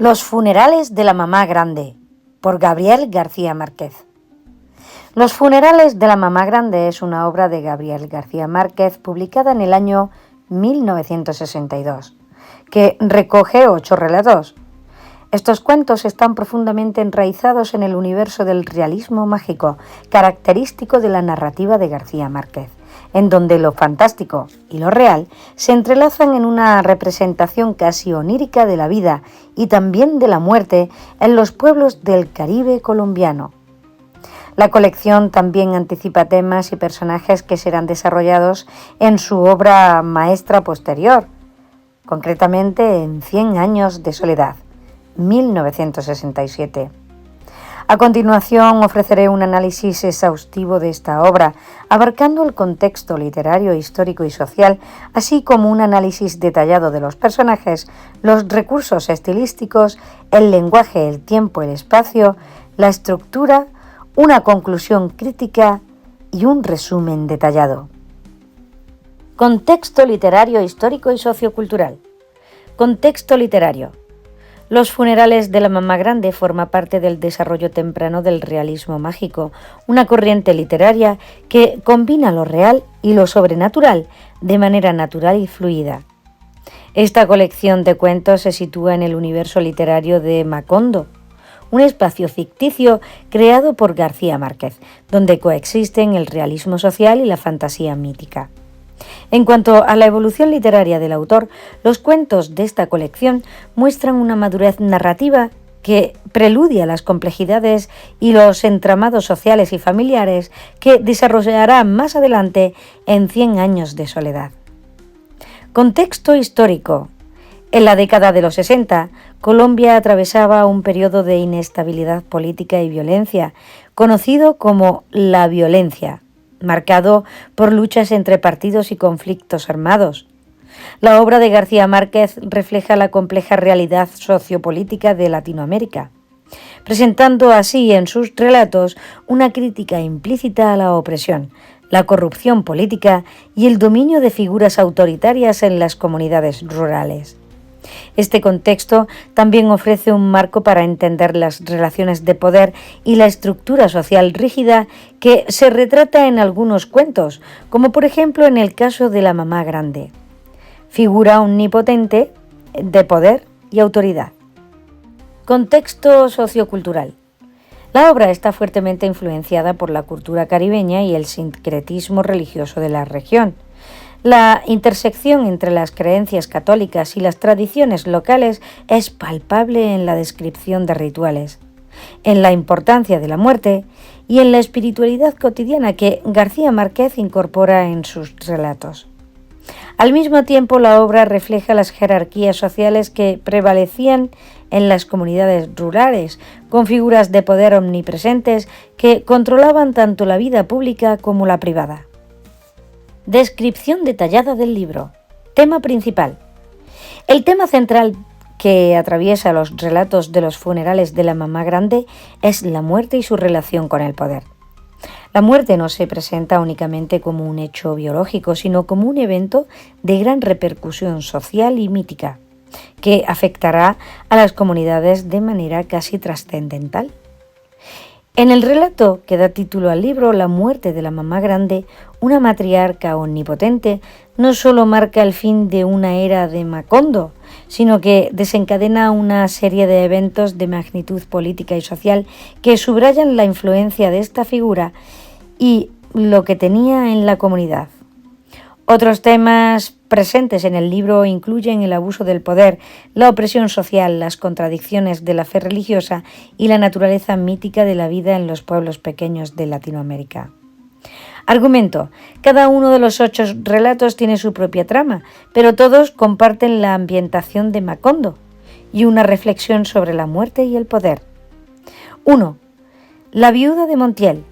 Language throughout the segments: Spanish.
Los funerales de la mamá grande, por Gabriel García Márquez. Los funerales de la mamá grande es una obra de Gabriel García Márquez publicada en el año 1962, que recoge 8 relatos. Estos cuentos están profundamente enraizados en el universo del realismo mágico, característico de la narrativa de García Márquez, en donde lo fantástico y lo real se entrelazan en una representación casi onírica de la vida y también de la muerte en los pueblos del Caribe colombiano. La colección también anticipa temas y personajes que serán desarrollados en su obra maestra posterior, concretamente en 100 años de soledad, 1967. A continuación ofreceré un análisis exhaustivo de esta obra, abarcando el contexto literario, histórico y social, así como un análisis detallado de los personajes, los recursos estilísticos, el lenguaje, el tiempo, el espacio, la estructura, una conclusión crítica y un resumen detallado. Contexto literario, histórico y sociocultural. Contexto literario. Los funerales de la mamá grande forma parte del desarrollo temprano del realismo mágico, una corriente literaria que combina lo real y lo sobrenatural de manera natural y fluida. Esta colección de cuentos se sitúa en el universo literario de Macondo, un espacio ficticio creado por García Márquez, donde coexisten el realismo social y la fantasía mítica. En cuanto a la evolución literaria del autor, los cuentos de esta colección muestran una madurez narrativa que preludia las complejidades y los entramados sociales y familiares que desarrollará más adelante en 100 años de soledad. Contexto histórico. En la década de los 60, Colombia atravesaba un periodo de inestabilidad política y violencia, conocido como la violencia, marcado por luchas entre partidos y conflictos armados. La obra de García Márquez refleja la compleja realidad sociopolítica de Latinoamérica, presentando así en sus relatos una crítica implícita a la opresión, la corrupción política y el dominio de figuras autoritarias en las comunidades rurales. Este contexto también ofrece un marco para entender las relaciones de poder y la estructura social rígida que se retrata en algunos cuentos, como por ejemplo en el caso de la mamá grande, figura omnipotente de poder y autoridad. Contexto sociocultural. La obra está fuertemente influenciada por la cultura caribeña y el sincretismo religioso de la región. La intersección entre las creencias católicas y las tradiciones locales es palpable en la descripción de rituales, en la importancia de la muerte y en la espiritualidad cotidiana que García Márquez incorpora en sus relatos. Al mismo tiempo, la obra refleja las jerarquías sociales que prevalecían en las comunidades rurales, con figuras de poder omnipresentes que controlaban tanto la vida pública como la privada. Descripción detallada del libro. Tema principal. El tema central que atraviesa los relatos de los funerales de la mamá grande es la muerte y su relación con el poder. La muerte no se presenta únicamente como un hecho biológico, sino como un evento de gran repercusión social y mítica, que afectará a las comunidades de manera casi trascendental. En el relato que da título al libro, La muerte de la mamá grande, una matriarca omnipotente no solo marca el fin de una era de Macondo, sino que desencadena una serie de eventos de magnitud política y social que subrayan la influencia de esta figura y lo que tenía en la comunidad. Otros temas presentes en el libro incluyen el abuso del poder, la opresión social, las contradicciones de la fe religiosa y la naturaleza mítica de la vida en los pueblos pequeños de Latinoamérica. Argumento. Cada uno de los 8 relatos tiene su propia trama, pero todos comparten la ambientación de Macondo y una reflexión sobre la muerte y el poder. 1. La viuda de Montiel.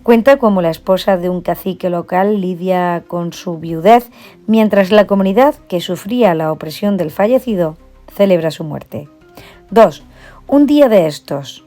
Cuenta cómo la esposa de un cacique local lidia con su viudez, mientras la comunidad, que sufría la opresión del fallecido, celebra su muerte. 2. Un día de estos.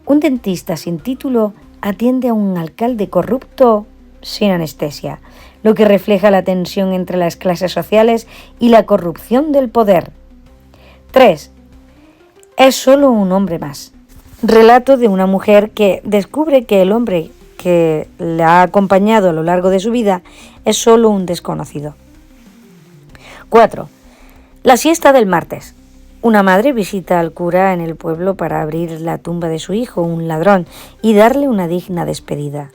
Un dentista sin título atiende a un alcalde corrupto sin anestesia, lo que refleja la tensión entre las clases sociales y la corrupción del poder. 3. es solo un hombre más. Relato de una mujer que descubre que el hombre que la ha acompañado a lo largo de su vida es solo un desconocido. 4. La siesta del martes. Una madre visita al cura en el pueblo para abrir la tumba de su hijo, un ladrón, y darle una digna despedida.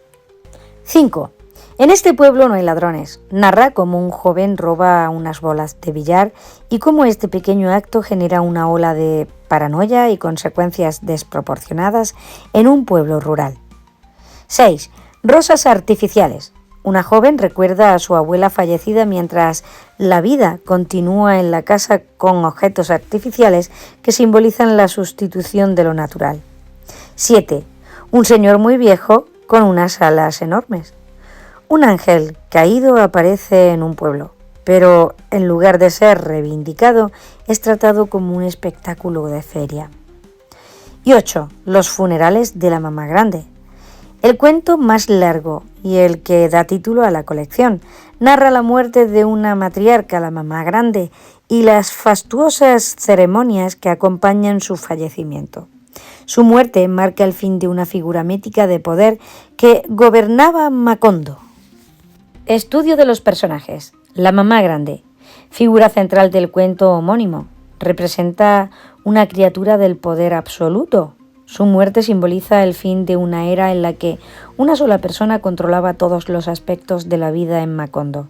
5. En este pueblo no hay ladrones. Narra cómo un joven roba unas bolas de billar y cómo este pequeño acto genera una ola de paranoia y consecuencias desproporcionadas en un pueblo rural. 6. Rosas artificiales. Una joven recuerda a su abuela fallecida mientras la vida continúa en la casa con objetos artificiales que simbolizan la sustitución de lo natural. 7. Un señor muy viejo con unas alas enormes. Un ángel caído aparece en un pueblo, pero en lugar de ser reivindicado, es tratado como un espectáculo de feria. Y 8. Los funerales de la mamá grande. El cuento más largo y el que da título a la colección narra la muerte de una matriarca, la mamá grande, y las fastuosas ceremonias que acompañan su fallecimiento. Su muerte marca el fin de una figura mítica de poder que gobernaba Macondo. Estudio de los personajes. La mamá grande, figura central del cuento homónimo, representa una criatura del poder absoluto. Su muerte simboliza el fin de una era en la que una sola persona controlaba todos los aspectos de la vida en Macondo,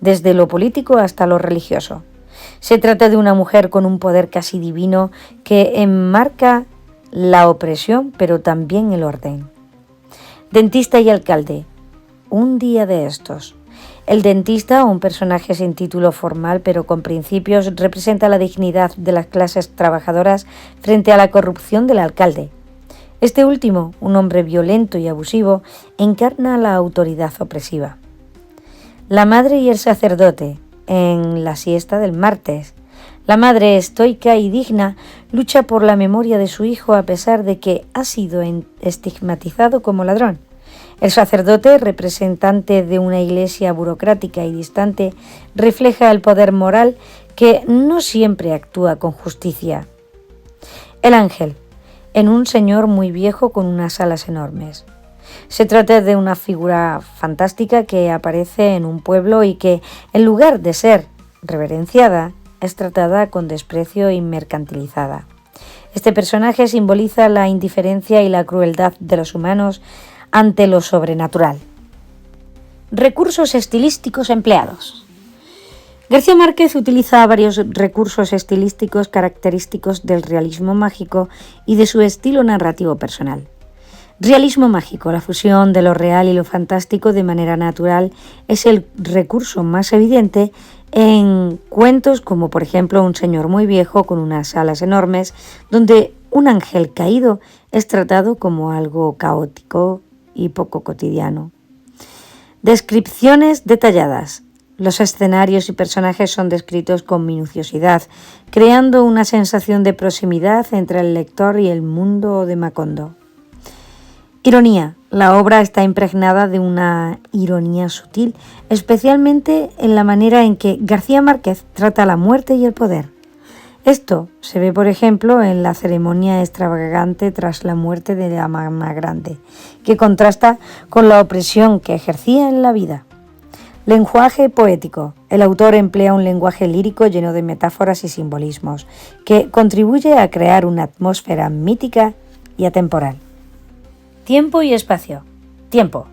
desde lo político hasta lo religioso. Se trata de una mujer con un poder casi divino que enmarca la opresión, pero también el orden. Dentista y alcalde. Un día de estos. El dentista, un personaje sin título formal pero con principios, representa la dignidad de las clases trabajadoras frente a la corrupción del alcalde. Este último, un hombre violento y abusivo, encarna la autoridad opresiva. La madre y el sacerdote, en la siesta del martes. La madre, estoica y digna, lucha por la memoria de su hijo a pesar de que ha sido estigmatizado como ladrón. El sacerdote, representante de una iglesia burocrática y distante, refleja el poder moral que no siempre actúa con justicia. El ángel, en un señor muy viejo con unas alas enormes. Se trata de una figura fantástica que aparece en un pueblo y que, en lugar de ser reverenciada, es tratada con desprecio y mercantilizada. Este personaje simboliza la indiferencia y la crueldad de los humanos ante lo sobrenatural. Recursos estilísticos empleados. García Márquez utiliza varios recursos estilísticos característicos del realismo mágico y de su estilo narrativo personal. Realismo mágico, la fusión de lo real y lo fantástico de manera natural, es el recurso más evidente en cuentos como por ejemplo Un señor muy viejo con unas alas enormes, donde un ángel caído es tratado como algo caótico y poco cotidiano. Descripciones detalladas. Los escenarios y personajes son descritos con minuciosidad, creando una sensación de proximidad entre el lector y el mundo de Macondo. Ironía. La obra está impregnada de una ironía sutil, especialmente en la manera en que García Márquez trata la muerte y el poder. Esto se ve, por ejemplo, en la ceremonia extravagante tras la muerte de la mamá grande, que contrasta con la opresión que ejercía en la vida. Lenguaje poético. El autor emplea un lenguaje lírico lleno de metáforas y simbolismos, que contribuye a crear una atmósfera mítica y atemporal. Tiempo y espacio. Tiempo.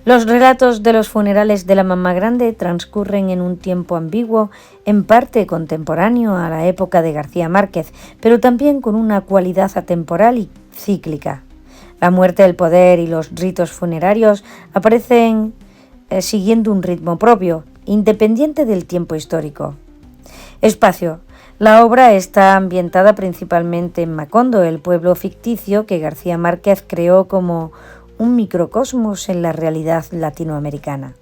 Los relatos de los funerales de la mamá grande transcurren en un tiempo ambiguo, en parte contemporáneo a la época de García Márquez, pero también con una cualidad atemporal y cíclica. La muerte, el poder y los ritos funerarios aparecen siguiendo un ritmo propio, independiente del tiempo histórico. Espacio. La obra está ambientada principalmente en Macondo, el pueblo ficticio que García Márquez creó como un microcosmos en la realidad latinoamericana.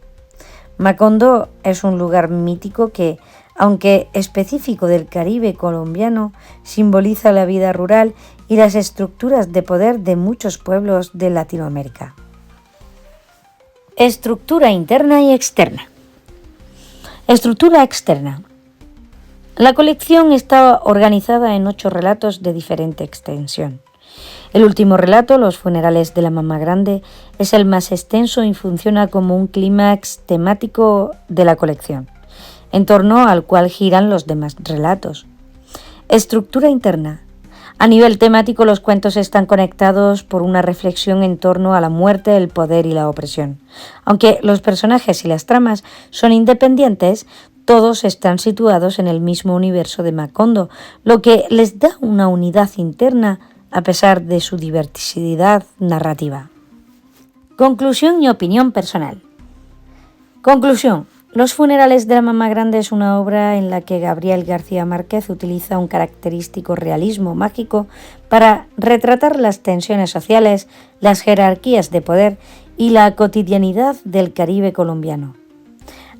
Macondo es un lugar mítico que, aunque específico del Caribe colombiano, simboliza la vida rural y las estructuras de poder de muchos pueblos de Latinoamérica. Estructura interna y externa. Estructura externa. La colección está organizada en 8 relatos de diferente extensión. El último relato, Los funerales de la mamá grande, es el más extenso y funciona como un clímax temático de la colección, en torno al cual giran los demás relatos. Estructura interna. A nivel temático, los cuentos están conectados por una reflexión en torno a la muerte, el poder y la opresión. Aunque los personajes y las tramas son independientes, todos están situados en el mismo universo de Macondo, lo que les da una unidad interna a pesar de su diversidad narrativa. Conclusión y opinión personal. Conclusión. Los funerales de la mamá grande es una obra en la que Gabriel García Márquez utiliza un característico realismo mágico para retratar las tensiones sociales, las jerarquías de poder y la cotidianidad del Caribe colombiano.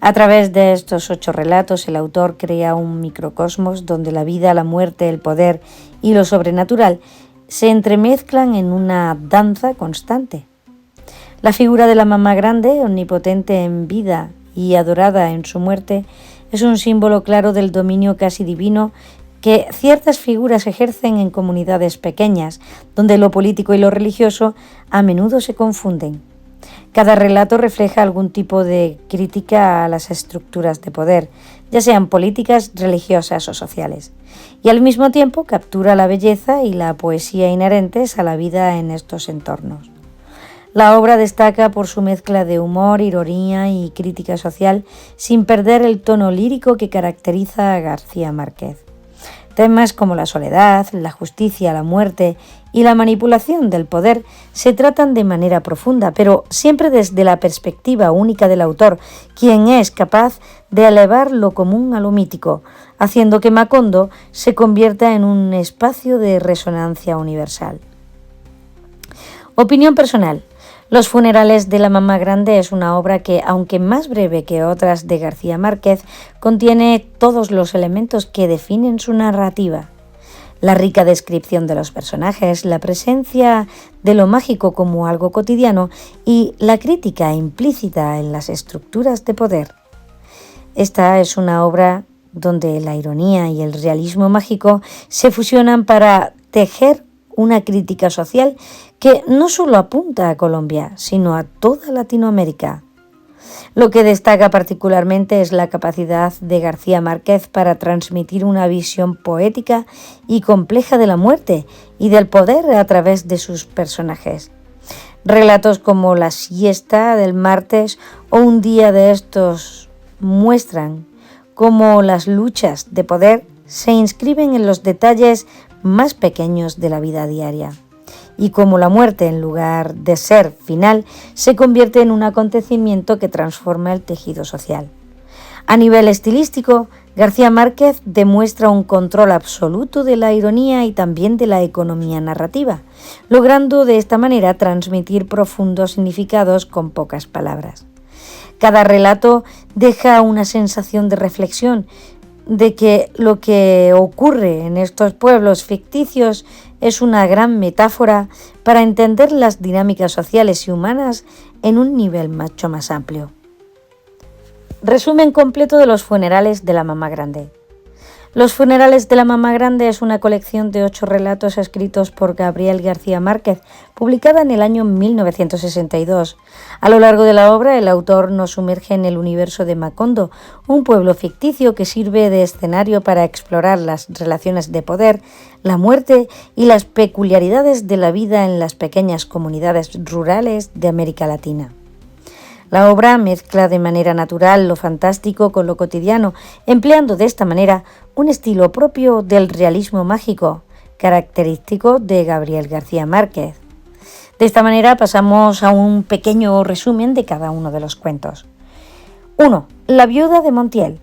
A través de estos 8 relatos, el autor crea un microcosmos donde la vida, la muerte, el poder y lo sobrenatural se entremezclan en una danza constante. La figura de la mamá grande, omnipotente en vida y adorada en su muerte, es un símbolo claro del dominio casi divino que ciertas figuras ejercen en comunidades pequeñas, donde lo político y lo religioso a menudo se confunden. Cada relato refleja algún tipo de crítica a las estructuras de poder, ya sean políticas, religiosas o sociales, y al mismo tiempo captura la belleza y la poesía inherentes a la vida en estos entornos. La obra destaca por su mezcla de humor, ironía y crítica social, sin perder el tono lírico que caracteriza a García Márquez. Temas como la soledad, la justicia, la muerte y la manipulación del poder se tratan de manera profunda, pero siempre desde la perspectiva única del autor, quien es capaz de elevar lo común a lo mítico, haciendo que Macondo se convierta en un espacio de resonancia universal. Opinión personal. Los funerales de la mamá grande es una obra que, aunque más breve que otras de García Márquez, contiene todos los elementos que definen su narrativa. La rica descripción de los personajes, la presencia de lo mágico como algo cotidiano y la crítica implícita en las estructuras de poder. Esta es una obra donde la ironía y el realismo mágico se fusionan para tejer una crítica social que no solo apunta a Colombia, sino a toda Latinoamérica. Lo que destaca particularmente es la capacidad de García Márquez para transmitir una visión poética y compleja de la muerte y del poder a través de sus personajes. Relatos como La siesta del martes o Un día de estos muestran cómo las luchas de poder se inscriben en los detalles más pequeños de la vida diaria, y cómo la muerte, en lugar de ser final, se convierte en un acontecimiento que transforma el tejido social. A nivel estilístico, García Márquez demuestra un control absoluto de la ironía y también de la economía narrativa, logrando de esta manera transmitir profundos significados con pocas palabras. Cada relato deja una sensación de reflexión, de que lo que ocurre en estos pueblos ficticios es una gran metáfora para entender las dinámicas sociales y humanas en un nivel mucho más amplio. Resumen completo de Los funerales de la mamá grande. Los funerales de la mamá grande es una colección de 8 relatos escritos por Gabriel García Márquez, publicada en el año 1962. A lo largo de la obra, el autor nos sumerge en el universo de Macondo, un pueblo ficticio que sirve de escenario para explorar las relaciones de poder, la muerte y las peculiaridades de la vida en las pequeñas comunidades rurales de América Latina. La obra mezcla de manera natural lo fantástico con lo cotidiano, empleando de esta manera un estilo propio del realismo mágico, característico de Gabriel García Márquez. De esta manera pasamos a un pequeño resumen de cada uno de los cuentos. 1. La viuda de Montiel.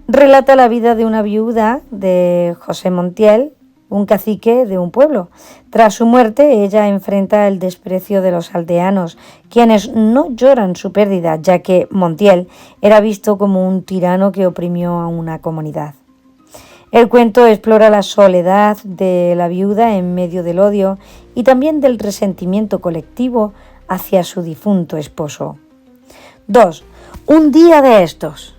Relata la vida de una viuda de José Montiel, un cacique de un pueblo. Tras su muerte, ella enfrenta el desprecio de los aldeanos, quienes no lloran su pérdida, ya que Montiel era visto como un tirano que oprimió a una comunidad. El cuento explora la soledad de la viuda en medio del odio y también del resentimiento colectivo hacia su difunto esposo. 2. Un día de estos.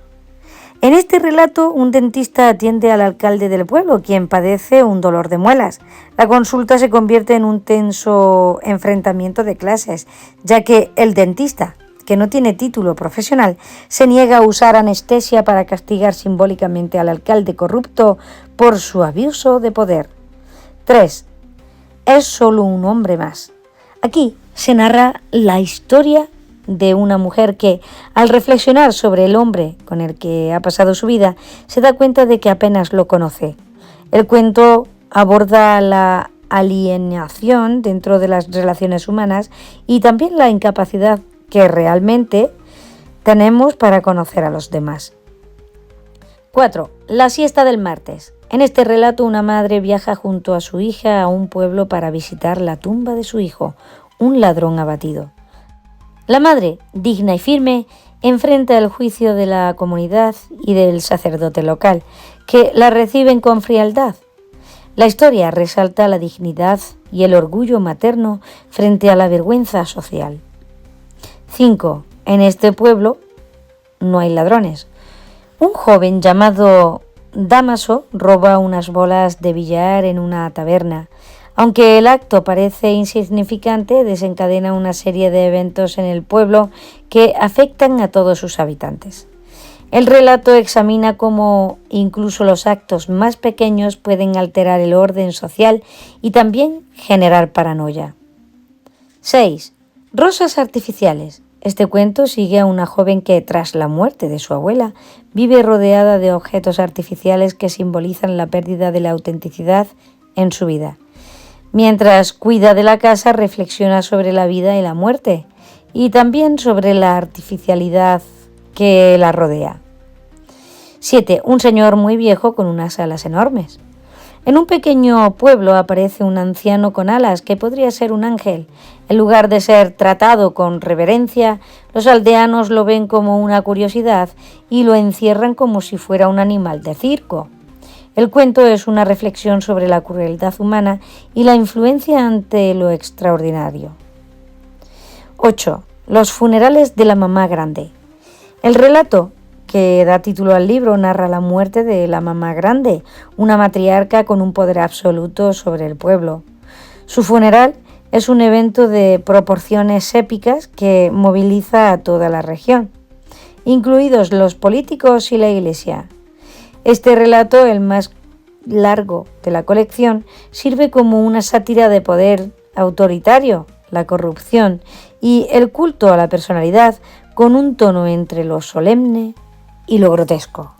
En este relato, un dentista atiende al alcalde del pueblo, quien padece un dolor de muelas. La consulta se convierte en un tenso enfrentamiento de clases, ya que el dentista, que no tiene título profesional, se niega a usar anestesia para castigar simbólicamente al alcalde corrupto por su abuso de poder. 3. Es solo un hombre más. Aquí se narra la historia de una mujer que, al reflexionar sobre el hombre con el que ha pasado su vida, se da cuenta de que apenas lo conoce. El cuento aborda la alienación dentro de las relaciones humanas y también la incapacidad que realmente tenemos para conocer a los demás. 4. La siesta del martes. En este relato, una madre viaja junto a su hija a un pueblo para visitar la tumba de su hijo, un ladrón abatido. La madre, digna y firme, enfrenta el juicio de la comunidad y del sacerdote local, que la reciben con frialdad. La historia resalta la dignidad y el orgullo materno frente a la vergüenza social. 5. En este pueblo no hay ladrones. Un joven llamado Dámaso roba unas bolas de billar en una taberna. Aunque el acto parece insignificante, desencadena una serie de eventos en el pueblo que afectan a todos sus habitantes. El relato examina cómo incluso los actos más pequeños pueden alterar el orden social y también generar paranoia. 6. Rosas artificiales. Este cuento sigue a una joven que, tras la muerte de su abuela, vive rodeada de objetos artificiales que simbolizan la pérdida de la autenticidad en su vida. Mientras cuida de la casa, reflexiona sobre la vida y la muerte, y también sobre la artificialidad que la rodea. 7. Un señor muy viejo con unas alas enormes. En un pequeño pueblo aparece un anciano con alas que podría ser un ángel. En lugar de ser tratado con reverencia, los aldeanos lo ven como una curiosidad y lo encierran como si fuera un animal de circo. El cuento es una reflexión sobre la crueldad humana y la influencia ante lo extraordinario. 8. Los funerales de la mamá grande. El relato que da título al libro narra la muerte de la mamá grande, una matriarca con un poder absoluto sobre el pueblo. Su funeral es un evento de proporciones épicas que moviliza a toda la región, incluidos los políticos y la iglesia. Este relato, el más largo de la colección, sirve como una sátira de poder autoritario, la corrupción y el culto a la personalidad, con un tono entre lo solemne y lo grotesco.